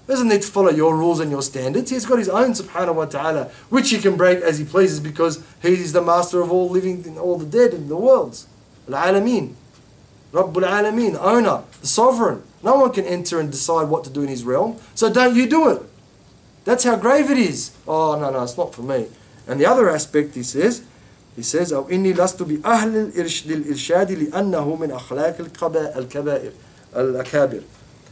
He doesn't need to follow your rules and your standards. He's got His own subhanahu wa ta'ala, which He can break as He pleases because He is the master of all living, all the dead in the worlds. Al-Alameen. Rabbul Alameen, owner, the sovereign. No one can enter and decide what to do in His realm. So don't you do it. That's how grave it is. Oh, no, it's not for me. And the other aspect, he says, أو إني لست بأهل للإرشاد لأنه من أخلاق الأكابر.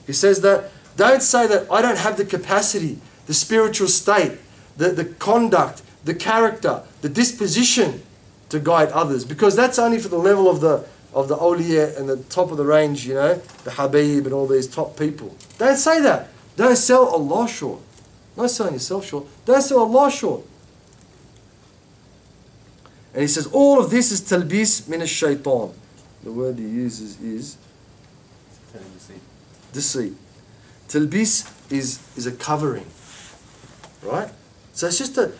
He says that, don't say that I don't have the capacity, the spiritual state, the conduct, the character, the disposition to guide others, because that's only for the level of the awliya and the top of the range, you know, the Habib and all these top people. Don't say that. Don't sell Allah short. Not selling yourself short. Don't sell Allah short. And he says, all of this is talbis min ash-shaytan. The word he uses is deceit. Talbis is a covering. Right? So it's just a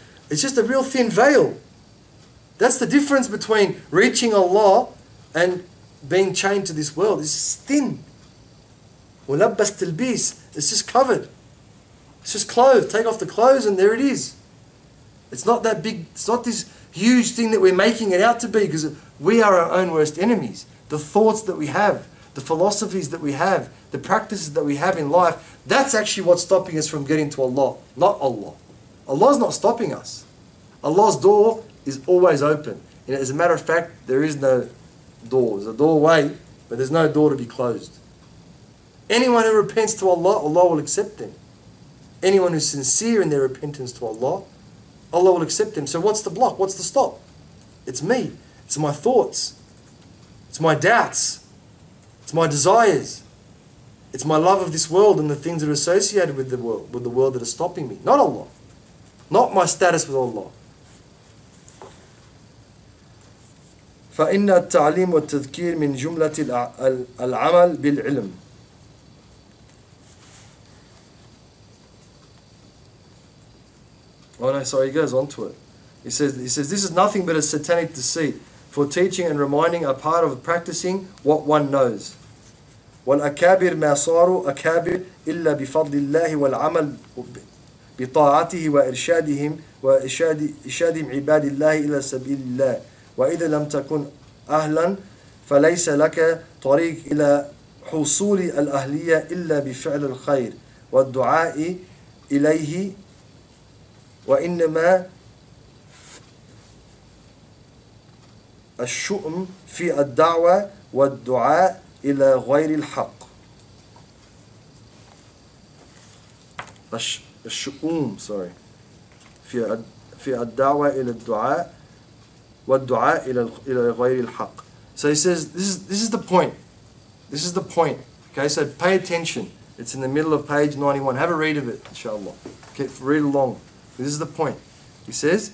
real thin veil. That's the difference between reaching Allah and being chained to this world. It's just thin. Mulabbas talbis. It's just covered. It's just clothed. Take off the clothes and there it is. It's not that big. It's not this huge thing that we're making it out to be, because we are our own worst enemies. The thoughts that we have, the philosophies that we have, the practices that we have in life, that's actually what's stopping us from getting to Allah, not Allah. Allah's not stopping us. Allah's door is always open. And as a matter of fact, there is no door. There's a doorway, but there's no door to be closed. Anyone who repents to Allah, Allah will accept them. Anyone who's sincere in their repentance to Allah, Allah will accept them. So what's the block? What's the stop? It's me. It's my thoughts. It's my doubts. It's my desires. It's my love of this world and the things that are associated with the world that are stopping me. Not Allah. Not my status with Allah. فإن التعليم والتذكير من جملة العمل بالعلم. Oh no, sorry, he goes on to it. He says, this is nothing but a satanic deceit, for teaching and reminding are part of practicing what one knows. والأكابر ما صاروا أكابر إلا بفضل الله والعمل بطاعته وإرشادهم عباد الله إلى سبيل الله. وإذا لم تكن أهلا فليس لك طريق إلى حصول الأهلية إلا بفعل الخير والدعاء إليه. وإنما الشؤم في الدعوة والدعاء إلى غير الحق. الشؤم في الدعوة إلى الدعاء والدعاء إلى غير الحق. So he says, this is the point. This is the point. Okay, so pay attention. It's in the middle of page 91. Have a read of it, inshallah. Okay, read along. This is the point. He says,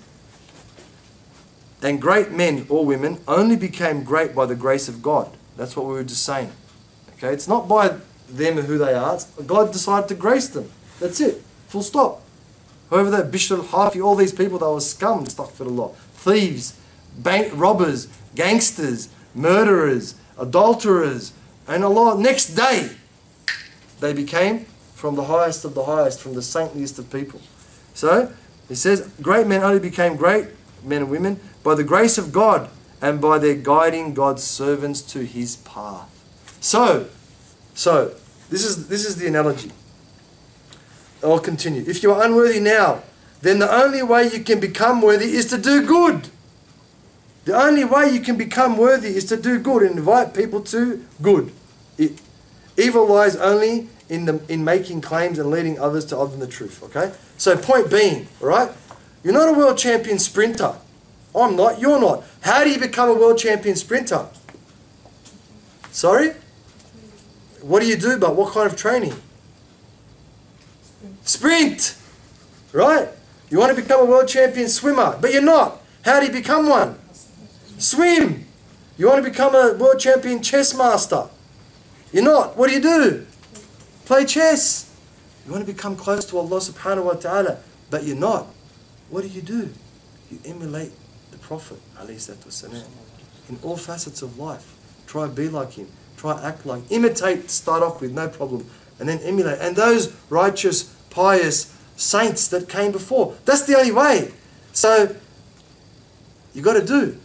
and great men or women only became great by the grace of God. That's what we were just saying. Okay, it's not by them who they are. God decided to grace them. That's it. Full stop. However, that Bishr al-Hafi, all these people, they were scum, astaghfirullah, thieves, bank robbers, gangsters, murderers, adulterers, and Allah, next day, they became from the highest of the highest, from the saintliest of people. So, he says, great men only became great men and women by the grace of God and by their guiding God's servants to His path. So this is the analogy. I'll continue. If you are unworthy now, then the only way you can become worthy is to do good. The only way you can become worthy is to do good and invite people to good. Evil lies only in making claims and leading others to other than the truth. Okay? So point being, all right? You're not a world champion sprinter. I'm not, you're not. How do you become a world champion sprinter? Sorry? What do you do, but what kind of training? Sprint! Right? You want to become a world champion swimmer, but you're not. How do you become one? Swim! You want to become a world champion chess master. You're not. What do? Play chess. You want to become close to Allah subhanahu wa ta'ala, but you're not. What do? You emulate the Prophet ﷺ in all facets of life. Try be like him. Try act like him. Imitate to start off with, no problem. And then emulate. And those righteous, pious saints that came before. That's the only way. So, you got to do.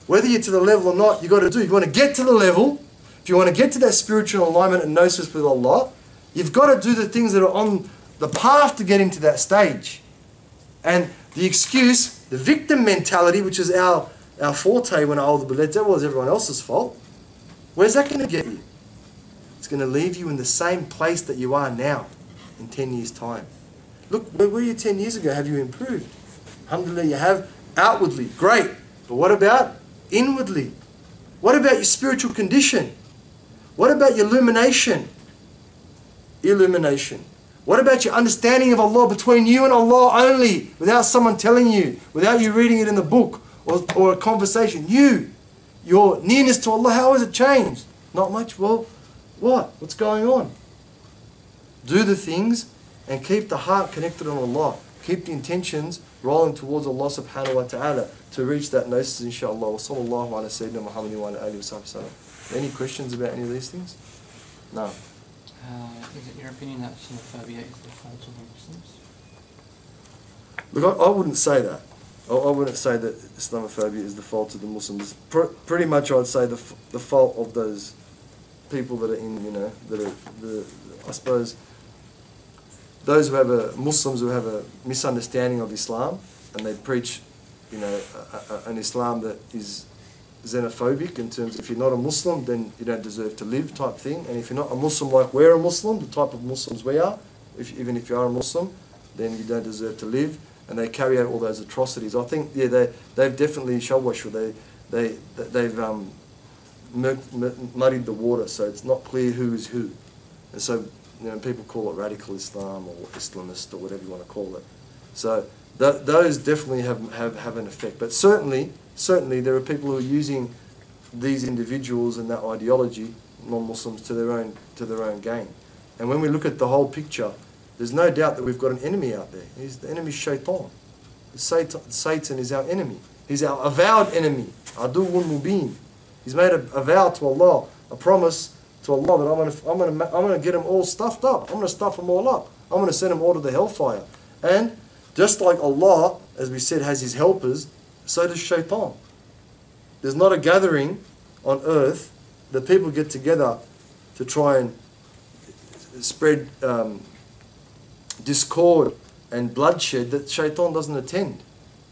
Whether you're to the level or not, you got to do. You want to get to the level. If you want to get to that spiritual alignment and gnosis with Allah, you've got to do the things that are on the path to getting to that stage. And the excuse, the victim mentality, which is our forte when our older believers, that was everyone else's fault. Where's that going to get you? It's going to leave you in the same place that you are now in 10 years' time. Look, where were you 10 years ago? Have you improved? Alhamdulillah, you have outwardly. Great. But what about inwardly? What about your spiritual condition? What about your illumination? Illumination. What about your understanding of Allah between you and Allah only, without someone telling you, without you reading it in the book or a conversation? Your nearness to Allah, how has it changed? Not much. Well, what? What's going on? Do the things and keep the heart connected on Allah. Keep the intentions rolling towards Allah subhanahu wa ta'ala to reach that gnosis, inshaAllah. Wa sallallahu ala sayyidina Muhammadin wa ala alihi wa sahbihi. Any questions about any of these things? No. Is it your opinion that xenophobia is the fault of the Muslims? Look, I wouldn't say that. I wouldn't say that Islamophobia is the fault of the Muslims. Pretty much I'd say the fault of those people that are in, I suppose, those who have Muslims who have a misunderstanding of Islam, and they preach, an Islam that is xenophobic in terms of if you're not a Muslim, then you don't deserve to live type thing. And if you're not a Muslim like we're a Muslim, the type of Muslims we are, even if you are a Muslim, then you don't deserve to live. And they carry out all those atrocities. I think, they've definitely shawwashu. They've muddied the water, so it's not clear who is who. And so, people call it radical Islam or Islamist or whatever you want to call it. So those definitely have an effect. But certainly there are people who are using these individuals and that ideology, non-Muslims, to their own gain. And when we look at the whole picture, there's no doubt that we've got an enemy out there. The enemy is Shaitan. Satan is our enemy. He's our avowed enemy. Aduwwun mubin. He's made a vow to Allah, a promise to Allah that I'm going to get them all stuffed up. I'm going to stuff them all up. I'm going to send them all to the hellfire. And just like Allah, as we said, has His helpers, so does Shaitan. There's not a gathering on earth that people get together to try and spread discord and bloodshed that Shaitan doesn't attend.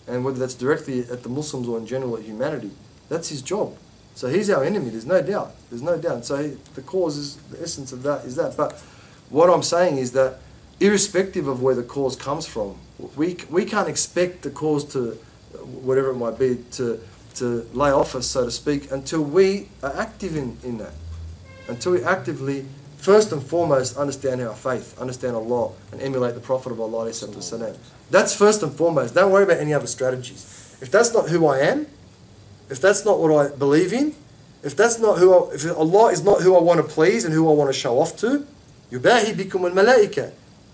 And whether that's directly at the Muslims or in general at humanity, that's his job. So he's our enemy, there's no doubt. There's no doubt. So the cause is, the essence of that is that. But what I'm saying is that irrespective of where the cause comes from, we can't expect the cause to, whatever it might be, to lay off us, so to speak, until we are active in that. Until we actively, first and foremost, understand our faith, understand Allah, and emulate the Prophet of Allah. That's first and foremost. Don't worry about any other strategies. If that's not who I am, if that's not what I believe in, if Allah is not who I want to please and who I want to show off to, yubahi bikum al-malaika.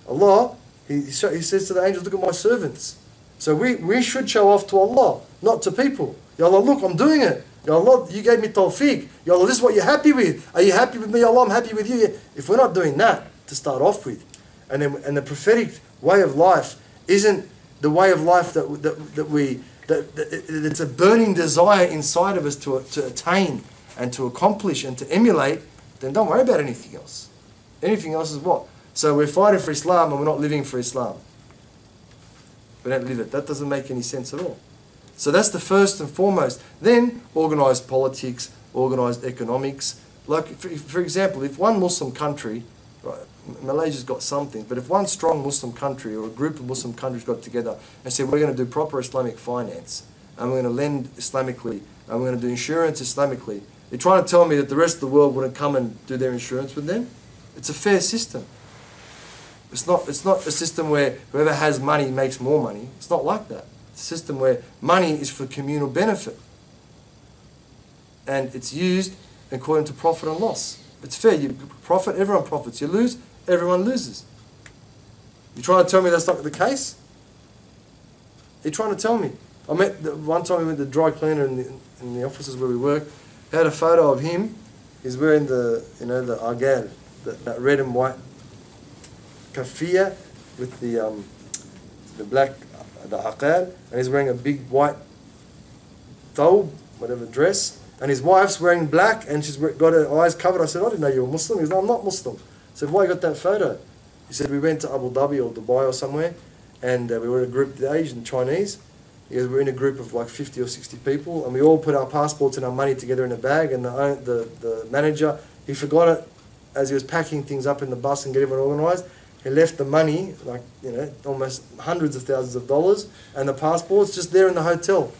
Allah, he says to the angels, look at my servants. So we should show off to Allah, not to people. Ya Allah, look, I'm doing it. Ya Allah, you gave me tawfiq. Ya Allah, this is what you're happy with. Are you happy with me? Ya Allah, I'm happy with you. If we're not doing that to start off with, and the prophetic way of life isn't the way of life it's a burning desire inside of us to attain and to accomplish and to emulate, then don't worry about anything else. Anything else is what? So we're fighting for Islam and we're not living for Islam. We don't live it. That doesn't make any sense at all. So that's the first and foremost. Then organised politics, organised economics. Like, for example, if one Muslim country, right, Malaysia's got something, but if one strong Muslim country or a group of Muslim countries got together and said, we're going to do proper Islamic finance, and we're going to lend Islamically, and we're going to do insurance Islamically, you're trying to tell me that the rest of the world wouldn't come and do their insurance with them? It's a fair system. It's not a system where whoever has money makes more money. It's not like that. It's a system where money is for communal benefit. And it's used according to profit and loss. It's fair. You profit, everyone profits. You lose, everyone loses. You're trying to tell me that's not the case? You're trying to tell me. One time we went to the dry cleaner in the offices where we work. Had a photo of him. He's wearing the agal, that red and white kafia with the black, the aqal, and he's wearing a big white thawb, whatever dress, and his wife's wearing black and she's got her eyes covered. I said, I didn't know you were Muslim. He goes, no, I'm not Muslim. I said, why you got that photo? He said, we went to Abu Dhabi or Dubai or somewhere, and we were in a group, the Asian Chinese. He goes, we're in a group of like 50 or 60 people, and we all put our passports and our money together in a bag, and the manager, he forgot it as he was packing things up in the bus and getting everyone organised. He left the money, like, you know, almost hundreds of thousands of dollars, and the passports just there in the hotel.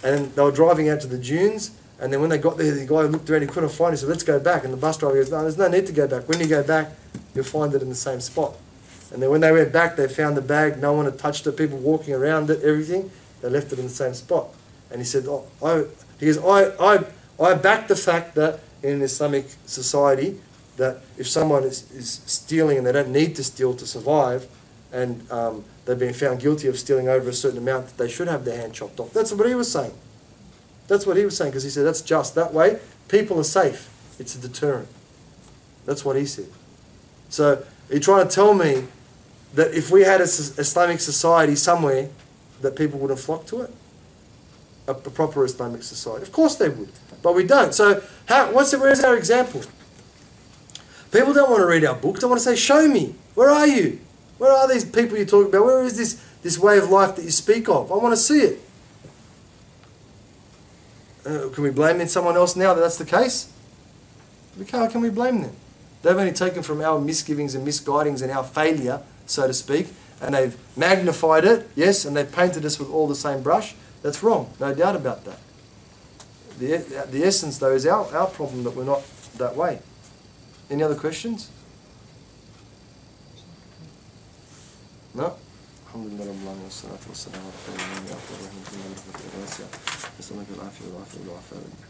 And they were driving out to the dunes, and then when they got there, the guy looked around, he couldn't find it, he said, let's go back. And the bus driver goes, no, there's no need to go back. When you go back, you'll find it in the same spot. And then when they went back, they found the bag, no one had touched it, people walking around it, everything. They left it in the same spot. And he said, I back the fact that in an Islamic society, that if someone is stealing and they don't need to steal to survive, and they've been found guilty of stealing over a certain amount, that they should have their hand chopped off. That's what he was saying. That's what he was saying, because he said that's just. That way, people are safe. It's a deterrent. That's what he said. So, you're trying to tell me that if we had an Islamic society somewhere, that people wouldn't flock to it? A proper Islamic society. Of course they would. But we don't. So, where's our example? People don't want to read our books. They want to say, show me. Where are you? Where are these people you talk about? Where is this way of life that you speak of? I want to see it. Can we blame someone else now that that's the case? How can we blame them? They've only taken from our misgivings and misguidings and our failure, so to speak, and they've magnified it, yes, and they've painted us with all the same brush. That's wrong, no doubt about that. The essence, though, is our problem that we're not that way. Any other questions? No? Alhamdulillah Rabbil Alamin, wassalatu wassalamu ala rasulillah wa ala alihi wa sahbihi.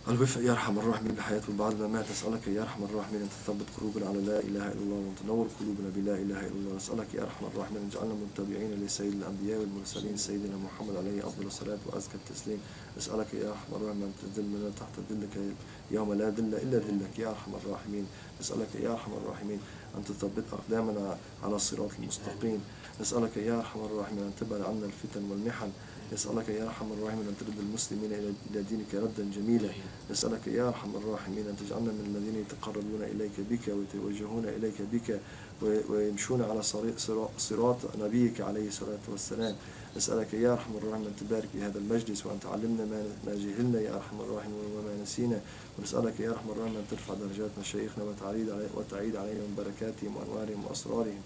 الوفاء يا أرحم الراحمين بالحياة وبعد الممات نسألك يا أرحم الراحمين أن تثبت قلوبنا على لا إله إلا الله وأن تنور قلوبنا بلا إله إلا الله. نسألك يا أرحم الراحمين أن تجعلنا متبعين لسيد الأنبياء والمرسلين سيدنا محمد عليه أفضل الصلاة وأزكى التسليم. نسألك يا أرحم الراحمين أن تذلنا تحت ذلك يوم لا ذل إلا ذلك يا أرحم الراحمين. نسألك يا أرحم الراحمين أن تثبت أقدامنا على الصراط المستقيم. نسألك يا أرحم الراحمين أن تبعد عنا الفتن والمحن. نسألك يا أرحم الراحمين أن ترد المسلمين إلى دينك ردا جميلا. نسألك يا أرحم الراحمين أن تجعلنا من الذين يتقربون إليك بك ويتوجهون إليك بك ويمشون على صراط نبيك عليه الصلاة والسلام. نسألك يا أرحم الراحمين أن تبارك في هذا المجلس وأن تعلمنا ما جهلنا يا أرحم الراحمين وما نسينا. ونسألك يا أرحم الراحمين أن ترفع درجات مشايخنا وتعيد عليهم بركاتهم وأنوارهم وأسرارهم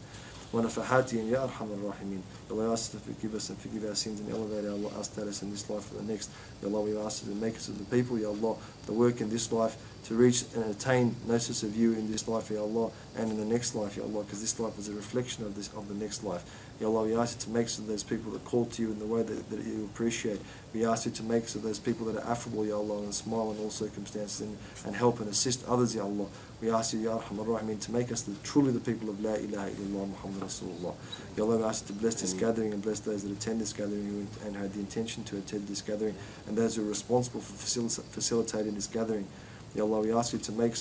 ونفحاتهم يا أرحم الراحمين. Allah, ask us to forgive us and forgive our sins and elevate our status in this life and the next. Ya Allah, we ask you to make us of the people, Ya Allah, the work in this life to reach and attain gnosis of you in this life, Ya Allah, and in the next life, Ya Allah, because this life is a reflection of the next life. Ya Allah, we ask you to make us of those people that call to you in the way that you appreciate. We ask you to make us of those people that are affable, Ya Allah, and smile in all circumstances and help and assist others, Ya Allah. We ask you, Ya Arhamar Rahimeen, to make us truly the people of La ilaha illallah Muhammad Rasulullah. Ya Allah, we ask you to bless this gathering and bless those that attend this gathering and had the intention to attend this gathering, and those who are responsible for facilitating this gathering. Ya Allah, we ask you to make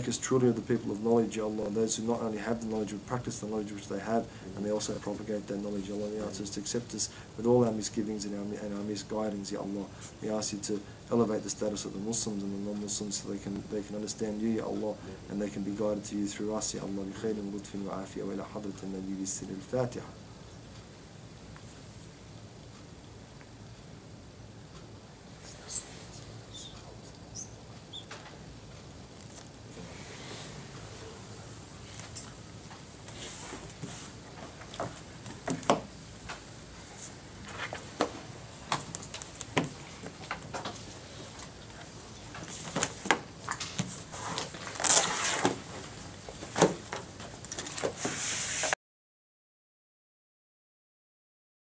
us truly the people of knowledge, Ya Allah, and those who not only have the knowledge but practice the knowledge which they have, and they also propagate that knowledge, Ya Allah. We ask us to accept us with all our misgivings and our misguidings, Ya Allah. We ask you to elevate the status of the Muslims and the non-Muslims so they can understand you, Ya Allah, and they can be guided to you through us, Ya Allah. بخير ولطف وعافية وإلى حضرة النبي بالسر الفاتحة.